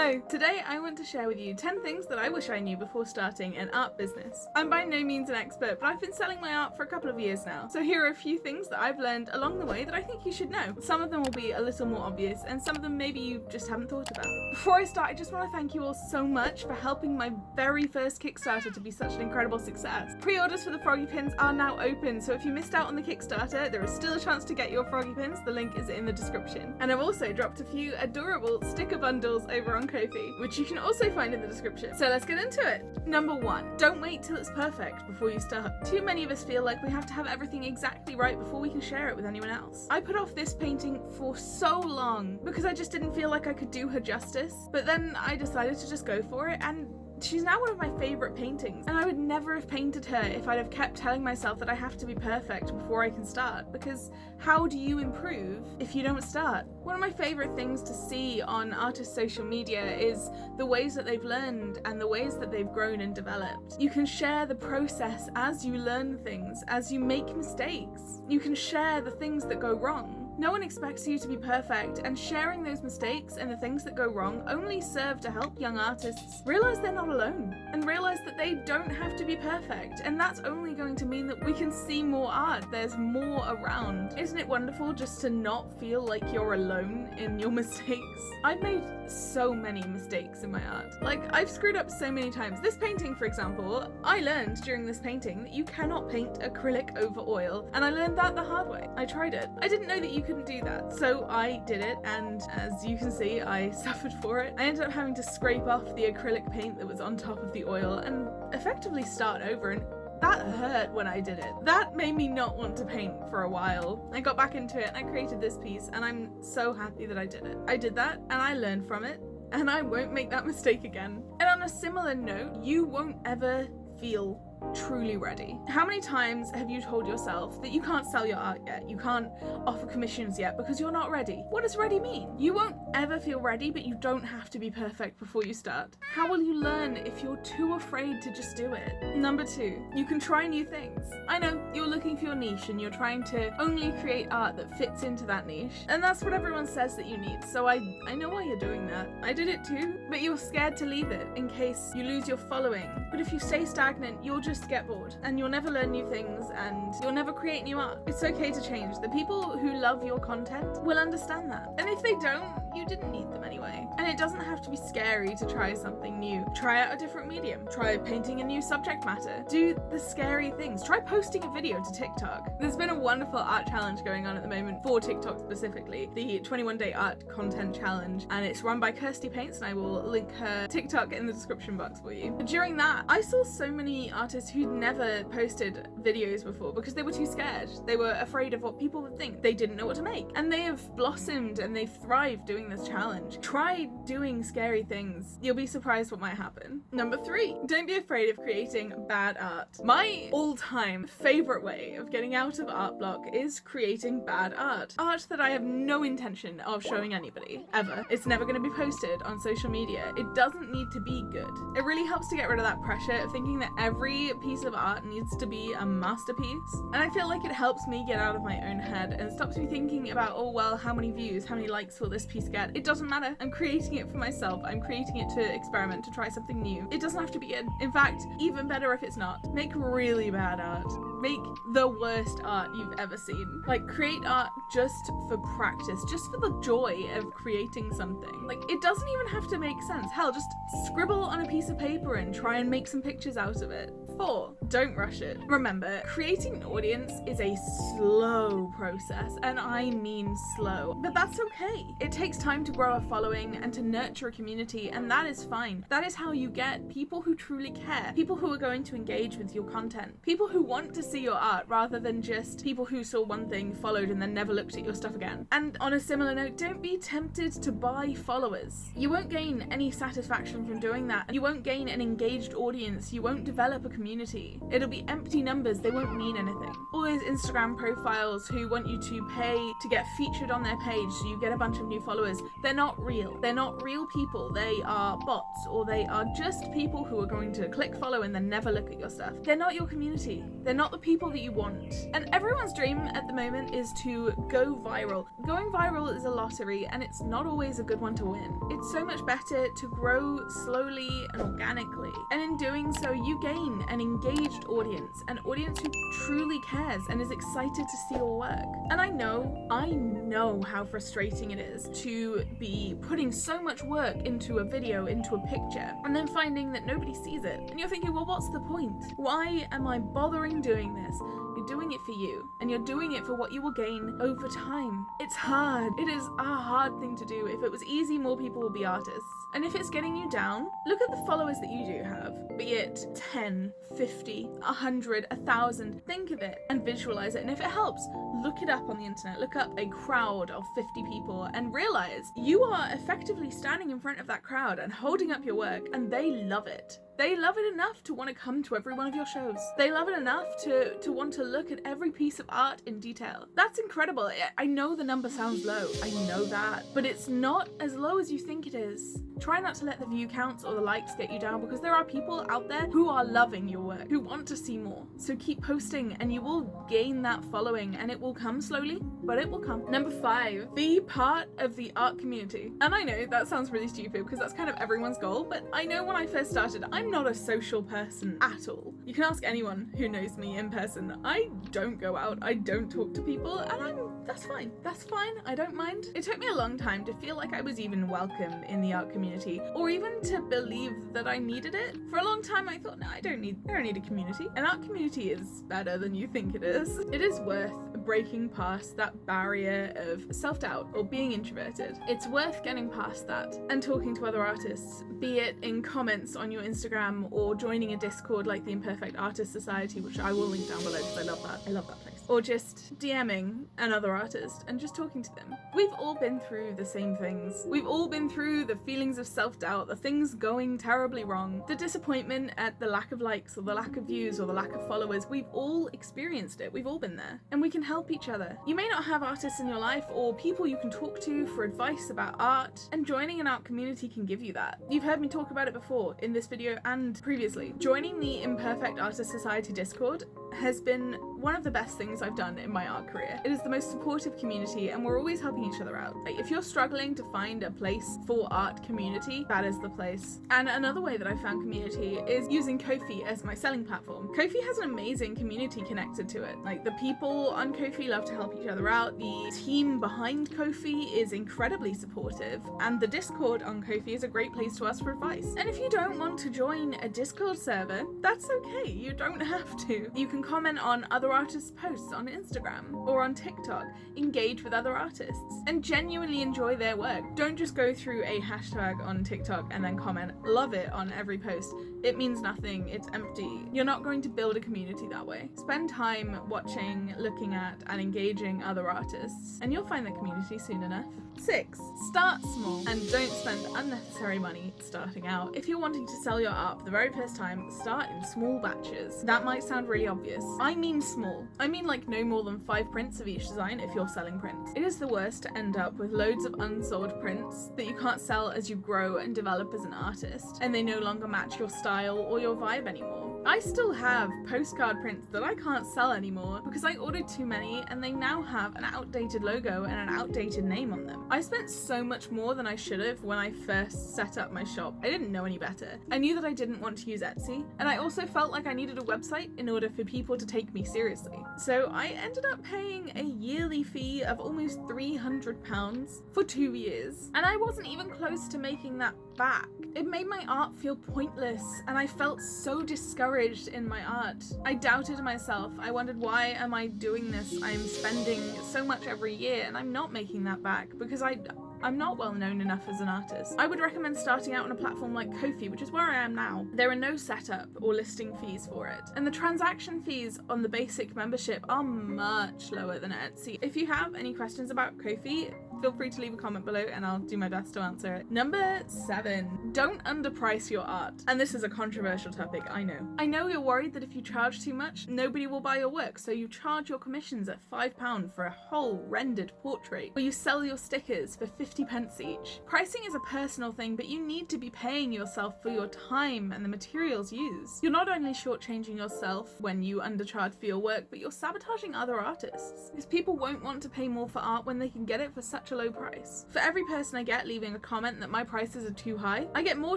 Hello! Today I want to share with you 10 things that I wish I knew before starting an art business. I'm by no means an expert, but I've been selling my art for a couple of years now. So here are a few things that I've learned along the way that I think you should know. Some of them will be a little more obvious, and some of them maybe you just haven't thought about. Before I start, I just want to thank you all so much for helping my very first Kickstarter to be such an incredible success. Pre-orders for the froggy pins are now open, so if you missed out on the Kickstarter, there is still a chance to get your froggy pins. The link is in the description. And I've also dropped a few adorable sticker bundles over on Ko-fi, which you can also find in the description. So let's get into it. Number 1, don't wait till it's perfect before you start. Too many of us feel like we have to have everything exactly right before we can share it with anyone else. I put off this painting for so long because I just didn't feel like I could do her justice, but then I decided to just go for it, and she's now one of my favourite paintings, and I would never have painted her if I'd have kept telling myself that I have to be perfect before I can start, because how do you improve if you don't start? One of my favourite things to see on artists' social media is the ways that they've learned and the ways that they've grown and developed. You can share the process as you learn things, as you make mistakes. You can share the things that go wrong. No one expects you to be perfect, and sharing those mistakes and the things that go wrong only serve to help young artists realize they're not alone and realize that they don't have to be perfect, and that's only going to mean that we can see more art. There's more around. Isn't it wonderful just to not feel like you're alone in your mistakes? I've made so many mistakes in my art. Like, I've screwed up so many times. This painting, for example, I learned during this painting that you cannot paint acrylic over oil, and I learned that the hard way. I tried it. I didn't know that you couldn't do that, so I did it, and as you can see, I suffered for it. I ended up having to scrape off the acrylic paint that was on top of the oil and effectively start over, and that hurt when I did it. That made me not want to paint for a while. I got back into it and I created this piece, and I'm so happy that I did it. I did that and I learned from it, and I won't make that mistake again. And on a similar note, you won't ever feel truly ready. How many times have you told yourself that you can't sell your art yet, you can't offer commissions yet because you're not ready? What does ready mean? You won't ever feel ready, but you don't have to be perfect before you start. How will you learn if you're too afraid to just do it? Number 2, you can try new things. I know you're looking for your niche and you're trying to only create art that fits into that niche, and that's what everyone says that you need, so I know why you're doing that. I did it too, but you're scared to leave it in case you lose your following. But if you stay stagnant, you'll just get bored, and you'll never learn new things, and you'll never create new art. It's okay to change. The people who love your content will understand that, and if they don't, you didn't need them anyway. And it doesn't have to be scary to try something new. Try out a different medium. Try painting a new subject matter. Do the scary things. Try posting a video to TikTok. There's been a wonderful art challenge going on at the moment for TikTok specifically, the 21-day art content challenge, and it's run by Kirsty Paints, and I will link her TikTok in the description box for you. During that, I saw so many artists who'd never posted videos before because they were too scared. They were afraid of what people would think. They didn't know what to make, and they have blossomed and they've thrived doing this challenge. Try doing scary things. You'll be surprised what might happen. Number 3, don't be afraid of creating bad art. My all-time favorite way of getting out of art block is creating bad art. Art that I have no intention of showing anybody, ever. It's never going to be posted on social media. It doesn't need to be good. It really helps to get rid of that pressure of thinking that every piece of art needs to be a masterpiece. And I feel like it helps me get out of my own head and stops me thinking about, oh well, how many views, how many likes will this piece get? It doesn't matter. I'm creating it for myself. I'm creating it to experiment, to try something new. It doesn't have to be good. In fact, even better if it's not. Make really bad art. Make the worst art you've ever seen. Like, create art just for practice, just for the joy of creating something. Like, it doesn't even have to make sense. Hell, just scribble on a piece of paper and try and make some pictures out of it. 4, don't rush it. Remember, creating an audience is a slow process, and I mean slow, but that's okay. It takes time to grow a following and to nurture a community, and that is fine. That is how you get people who truly care, people who are going to engage with your content, people who want to see your art rather than just people who saw one thing, followed, and then never looked at your stuff again. And on a similar note, don't be tempted to buy followers. You won't gain any satisfaction from doing that. You won't gain an engaged audience. You won't develop a community community. It'll be empty numbers, they won't mean anything. All those Instagram profiles who want you to pay to get featured on their page so you get a bunch of new followers, they're not real. They're not real people. They are bots, or they are just people who are going to click follow and then never look at your stuff. They're not your community. They're not the people that you want. And everyone's dream at the moment is to go viral. Going viral is a lottery, and it's not always a good one to win. It's so much better to grow slowly and organically. And in doing so, you gain an engaged audience, an audience who truly cares and is excited to see your work. And I know how frustrating it is to be putting so much work into a video, into a picture, and then finding that nobody sees it. And you're thinking, well, what's the point? Why am I bothering doing this? You're doing it for you, and you're doing it for what you will gain over time. It's hard. It is a hard thing to do. If it was easy, more people would be artists. And if it's getting you down, look at the followers that you do have, be it 10, 50, 100, 1,000. Think of it and visualize it. And if it helps, look it up on the internet. Look up a crowd of 50 people and realize you are effectively standing in front of that crowd and holding up your work, and they love it. They love it enough to want to come to every one of your shows. They love it enough to want to look at every piece of art in detail. That's incredible. I know the number sounds low. I know that. But it's not as low as you think it is. Try not to let the view counts or the likes get you down, because there are people out there who are loving your work, who want to see more. So keep posting and you will gain that following, and it will come slowly, but it will come. Number 5, be part of the art community. And I know that sounds really stupid because that's kind of everyone's goal, but I know when I first started, I'm not a social person at all. You can ask anyone who knows me in person. I don't go out, I don't talk to people, and that's fine. That's fine, I don't mind. It took me a long time to feel like I was even welcome in the art community, or even to believe that I needed it. For a long time I thought, no, I don't need a community. An art community is better than you think it is. It is worth breaking past that barrier of self-doubt or being introverted. It's worth getting past that and talking to other artists, be it in comments on your Instagram or joining a Discord like the Imperfect Artist Society, which I will link down below because I love that. I love that place. Or just DMing another artist and just talking to them. We've all been through the same things. We've all been through the feelings of self-doubt, the things going terribly wrong, the disappointment at the lack of likes or the lack of views or the lack of followers. We've all experienced it. We've all been there. And we can help each other. You may not have artists in your life or people you can talk to for advice about art, and joining an art community can give you that. You've heard me talk about it before in this video and previously. Joining the Imperfect Artist Society Discord has been one of the best things I've done in my art career. It is the most supportive community, and we're always helping each other out. Like, if you're struggling to find a place for art community, that is the place. And another way that I found community is using Ko-fi as my selling platform. Ko-fi has an amazing community connected to it. Like, the people on Ko-fi love to help each other out. The team behind Ko-fi is incredibly supportive, and the Discord on Ko-fi is a great place to ask for advice. And if you don't want to join a Discord server, that's okay. You don't have to. You can comment on other artists' posts on Instagram or on TikTok, engage with other artists, and genuinely enjoy their work. Don't just go through a hashtag on TikTok and then comment love it on every post. It means nothing, it's empty. You're not going to build a community that way. Spend time watching, looking at, and engaging other artists, and you'll find the community soon enough. 6. Start small and don't spend unnecessary money starting out. If you're wanting to sell your art for the very first time, start in small batches. That might sound really obvious. I mean small. I mean like no more than 5 prints of each design if you're selling prints. It is the worst to end up with loads of unsold prints that you can't sell as you grow and develop as an artist, and they no longer match your style or your vibe anymore. I still have postcard prints that I can't sell anymore because I ordered too many and they now have an outdated logo and an outdated name on them. I spent so much more than I should have when I first set up my shop. I didn't know any better. I knew that I didn't want to use Etsy, and I also felt like I needed a website in order for people to take me seriously. So I ended up paying a yearly fee of almost £300 for 2 years, and I wasn't even close to making that back. It made my art feel pointless, and I felt so discouraged in my art. I doubted myself. I wondered, why am I doing this? I'm spending so much every year and I'm not making that back because I'm not well known enough as an artist. I would recommend starting out on a platform like Ko-fi, which is where I am now. There are no setup or listing fees for it, and the transaction fees on the basic membership are much lower than Etsy. If you have any questions about Ko-fi, feel free to leave a comment below and I'll do my best to answer it. Number 7, don't underprice your art. And this is a controversial topic, I know. I know you're worried that if you charge too much, nobody will buy your work, so you charge your commissions at £5 for a whole rendered portrait, or you sell your stickers for 50p each. Pricing is a personal thing, but you need to be paying yourself for your time and the materials used. You're not only shortchanging yourself when you undercharge for your work, but you're sabotaging other artists, because people won't want to pay more for art when they can get it for such a low price. For every person I get leaving a comment that my prices are too high, I get more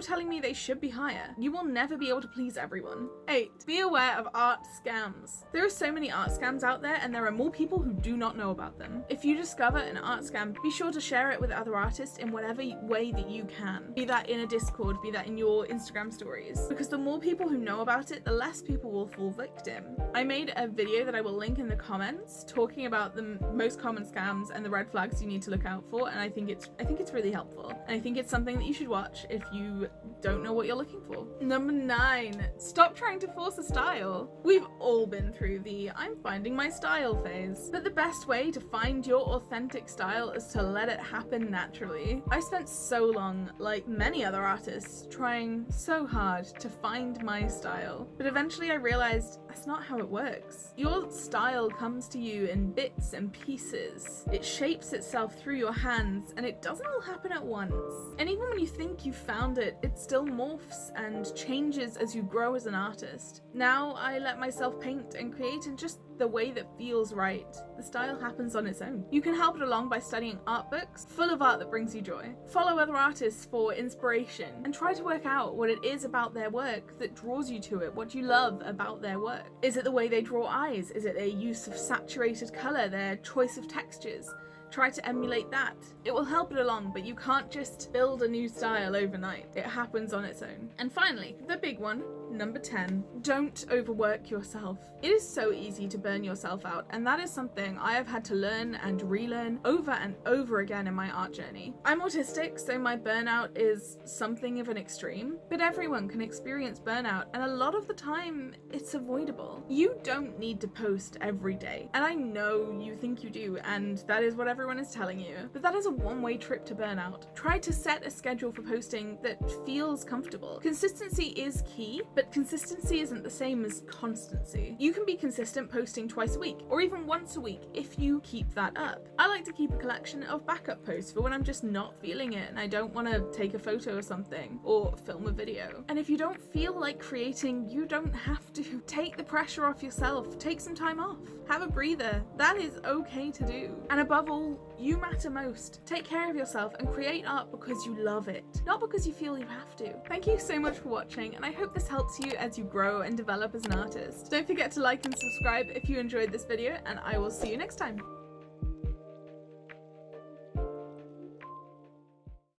telling me they should be higher. You will never be able to please everyone. 8, be aware of art scams. There are so many art scams out there, and there are more people who do not know about them. If you discover an art scam, be sure to share it with other artists in whatever way that you can. Be that in a Discord, be that in your Instagram stories, because the more people who know about it, the less people will fall victim. I made a video that I will link in the comments talking about the most common scams and the red flags you need to look out for, and I think it's really helpful, and I think it's something that you should watch if you don't know what you're looking for. Number 9, stop trying to force a style. We've all been through the I'm finding my style phase, but the best way to find your authentic style is to let it happen naturally. I spent so long, like many other artists, trying so hard to find my style, but eventually I realized that's not how it works. Your style comes to you in bits and pieces. It shapes itself through your hands, and it doesn't all happen at once. And even when you think you found it, it still morphs and changes as you grow as an artist. Now I let myself paint and create in just the way that feels right. The style happens on its own. You can help it along by studying art books full of art that brings you joy. Follow other artists for inspiration and try to work out what it is about their work that draws you to it, what you love about their work. Is it the way they draw eyes? Is it their use of saturated colour, their choice of textures? Try to emulate that. It will help it along, but you can't just build a new style overnight. It happens on its own. And finally, the big one, number 10, don't overwork yourself. It is so easy to burn yourself out, and that is something I have had to learn and relearn over and over again in my art journey. I'm autistic, so my burnout is something of an extreme, but everyone can experience burnout, and a lot of the time it's avoidable. You don't need to post every day, and I know you think you do, and that is what everyone is telling you, but that is a one-way trip to burnout. Try to set a schedule for posting that feels comfortable. Consistency is key, but consistency isn't the same as constancy. You can be consistent posting twice a week, or even once a week if you keep that up. I like to keep a collection of backup posts for when I'm just not feeling it and I don't want to take a photo or something, or film a video. And if you don't feel like creating, you don't have to. Take the pressure off yourself. Take some time off. Have a breather. That is okay to do. And above all, you matter most. Take care of yourself and create art because you love it, not because you feel you have to. Thank you so much for watching, and I hope this helps you as you grow and develop as an artist. Don't forget to like and subscribe if you enjoyed this video, and I will see you next time.